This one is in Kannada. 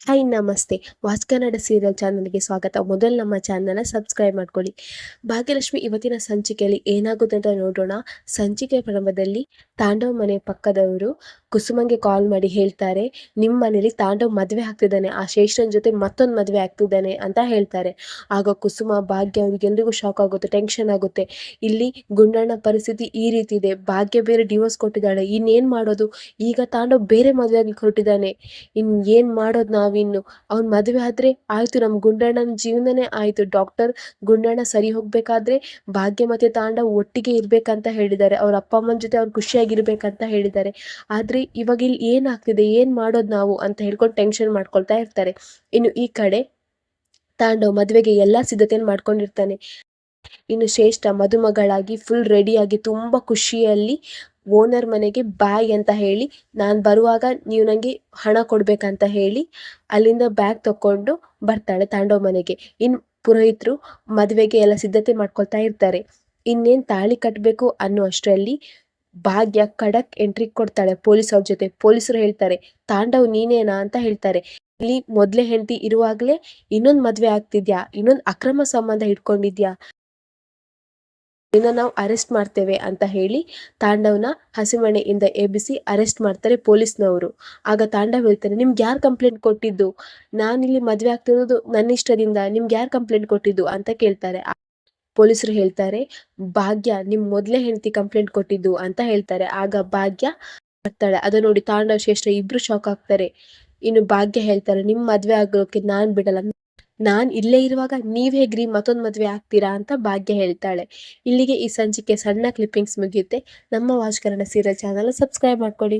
ಹಾಯ್ ನಮಸ್ತೆ. ವಾಚ್ ಕನ್ನಡ ಸೀರಿಯಲ್ ಚಾನಲ್‌ಗೆ ಸ್ವಾಗತ. ಮೊದಲು ನಮ್ಮ ಚಾನಲ್‌ನ ಸಬ್ಸ್ಕ್ರೈಬ್ ಮಾಡ್ಕೊಳ್ಳಿ. ಭಾಗ್ಯಲಕ್ಷ್ಮಿ ಇವತ್ತಿನ ಸಂಚಿಕೆಯಲ್ಲಿ ಏನಾಗುತ್ತೆ ಅಂತ ನೋಡೋಣ. ಸಂಚಿಕೆ ಪ್ರಾರಂಭದಲ್ಲಿ ತಾಂಡವ್ ಮನೆ ಪಕ್ಕದವರು ಕುಸುಮಂಗೆ ಕಾಲ್ ಮಾಡಿ ಹೇಳ್ತಾರೆ, ನಿಮ್ಮ ಮನೇಲಿ ತಾಂಡವ್ ಮದುವೆ ಆಗ್ತಿದ್ದಾನೆ, ಆ ಶೇಷನ್ ಜೊತೆ ಮತ್ತೊಂದು ಮದುವೆ ಆಗ್ತಿದ್ದಾನೆ ಅಂತ ಹೇಳ್ತಾರೆ. ಆಗ ಕುಸುಮ, ಭಾಗ್ಯ ಅವ್ರಿಗೆಲ್ರಿಗೂ ಶಾಕ್ ಆಗುತ್ತೆ, ಟೆನ್ಷನ್ ಆಗುತ್ತೆ. ಇಲ್ಲಿ ಗುಂಡಣ್ಣ ಪರಿಸ್ಥಿತಿ ಈ ರೀತಿ ಇದೆ, ಭಾಗ್ಯ ಬೇರೆ ಡಿವೋರ್ಸ್ ಕೊಟ್ಟಿದ್ದಾಳೆ, ಇನ್ನೇನು ಮಾಡೋದು? ಈಗ ತಾಂಡವ್ ಬೇರೆ ಮದುವೆಯಾಗಿ ಹೊರಟಿದ್ದಾನೆ, ಏನು ಮಾಡೋದು ನಾವಿನ್ನು? ಅವ್ನು ಮದುವೆ ಆದರೆ ಆಯಿತು, ನಮ್ಮ ಗುಂಡಣ್ಣನ ಜೀವನನೇ ಆಯಿತು. ಡಾಕ್ಟರ್ ಗುಂಡಣ್ಣ ಸರಿ ಹೋಗಬೇಕಾದ್ರೆ ಭಾಗ್ಯ ಮತ್ತು ತಾಂಡವ್ ಒಟ್ಟಿಗೆ ಇರಬೇಕಂತ ಹೇಳಿದ್ದಾರೆ. ಅವ್ರ ಅಪ್ಪ ಅಮ್ಮನ ಜೊತೆ ಅವ್ರು ಖುಷಿಯಾಗಿರ್ಬೇಕಂತ ಹೇಳಿದ್ದಾರೆ. ಆದರೆ ಇವಾಗ ಇಲ್ಲಿ ಏನಾಗ್ತಿದೆ, ಏನು ಮಾಡೋದು ನಾವು ಅಂತ ಹೇಳ್ಕೊಂಡು ಟೆನ್ಷನ್ ಮಾಡ್ಕೊಳ್ತಾ ಇರ್ತಾರೆ. ಇನ್ನು ಈ ಕಡೆ ತಾಂಡವ್ ಮದುವೆಗೆ ಎಲ್ಲ ಸಿದ್ಧತೆಯನ್ನು ಮಾಡ್ಕೊಂಡಿರ್ತಾನೆ. ಇನ್ನು ಶ್ರೇಷ್ಠ ಮದುಮಗಳಾಗಿ ಫುಲ್ ರೆಡಿಯಾಗಿ ತುಂಬ ಖುಷಿಯಲ್ಲಿ ಓನರ್ ಮನೆಗೆ ಬಾಯ್ ಅಂತ ಹೇಳಿ, ನಾನು ಬರುವಾಗ ನೀವು ನನಗೆ ಹಣ ಕೊಡಬೇಕಂತ ಹೇಳಿ ಅಲ್ಲಿಂದ ಬ್ಯಾಗ್ ತಗೊಂಡು ಬರ್ತಾಳೆ ತಾಂಡವ್ ಮನೆಗೆ. ಇನ್ನು ಪುರೋಹಿತರು ಮದುವೆಗೆ ಎಲ್ಲ ಸಿದ್ಧತೆ ಮಾಡ್ಕೊಳ್ತಾ ಇರ್ತಾರೆ. ಇನ್ನೇನು ತಾಳಿ ಕಟ್ಟಬೇಕು ಅನ್ನೋ ಅಷ್ಟರಲ್ಲಿ ಭಾಗ್ಯ ಖಡಕ್ ಎಂಟ್ರಿ ಕೊಡ್ತಾಳೆ ಪೊಲೀಸ್ ಅವ್ರ ಜೊತೆ. ಪೊಲೀಸರು ಹೇಳ್ತಾರೆ, ತಾಂಡವ್ ನೀನೇನಾ ಅಂತ ಹೇಳ್ತಾರೆ. ಇಲ್ಲಿ ಮೊದಲೇ ಹೆಂಡತಿ ಇರುವಾಗಲೇ ಇನ್ನೊಂದು ಮದುವೆ ಆಗ್ತಿದ್ಯಾ, ಇನ್ನೊಂದು ಅಕ್ರಮ ಸಂಬಂಧ ಇಟ್ಕೊಂಡಿದ್ಯಾ, ನಾವು ಅರೆಸ್ಟ್ ಮಾಡ್ತೇವೆ ಅಂತ ಹೇಳಿ ತಾಂಡವ್ನ ಹಸಿಮಣೆಯಿಂದ ಎಬ್ಬಿಸಿ ಅರೆಸ್ಟ್ ಮಾಡ್ತಾರೆ ಪೊಲೀಸ್ನವರು. ಆಗ ತಾಂಡವ್ ಹೇಳ್ತಾರೆ, ನಿಮ್ಗೆ ಯಾರು ಕಂಪ್ಲೇಂಟ್ ಕೊಟ್ಟಿದ್ದು? ನಾನಿಲ್ಲಿ ಮದುವೆ ಆಗ್ತಿರೋದು ನನ್ನ ಇಷ್ಟದಿಂದ, ನಿಮ್ಗೆ ಯಾರು ಕಂಪ್ಲೇಂಟ್ ಕೊಟ್ಟಿದ್ದು ಅಂತ ಕೇಳ್ತಾರೆ. ಪೊಲೀಸರು ಹೇಳ್ತಾರೆ, ಭಾಗ್ಯ ನಿಮ್ಮ ಮೊದಲೇ ಹೆಂಡತಿ ಕಂಪ್ಲೇಂಟ್ ಕೊಟ್ಟಿದ್ದು ಅಂತ ಹೇಳ್ತಾರೆ. ಆಗ ಭಾಗ್ಯ ಬರ್ತಾಳೆ. ಅದನ್ನ ನೋಡಿ ತಾಂಡವ್ ಶ್ರೇಷ್ಠ ಇಬ್ರು ಶಾಕ್ ಆಗ್ತಾರೆ. ಇನ್ನು ಭಾಗ್ಯ ಹೇಳ್ತಾರೆ, ನಿಮ್ಮ ಮದುವೆ ಆಗೋಕೆ ನಾನು ಬಿಡಲ್ಲ, ನಾನು ಇಲ್ಲೇ ಇರುವಾಗ ನೀವು ಹೇಗ್ರಿ ಮತ್ತೊಂದು ಮದುವೆ ಆಗ್ತೀರಾ ಅಂತ ಭಾಗ್ಯ ಹೇಳ್ತಾಳೆ. ಇಲ್ಲಿಗೆ ಈ ಸಂಚಿಕೆ ಸಣ್ಣ ಕ್ಲಿಪ್ಪಿಂಗ್ಸ್ ಮುಗಿಯುತ್ತೆ. ನಮ್ಮ watch Kannada serial channel subscribe ಮಾಡ್ಕೊಳ್ಳಿ.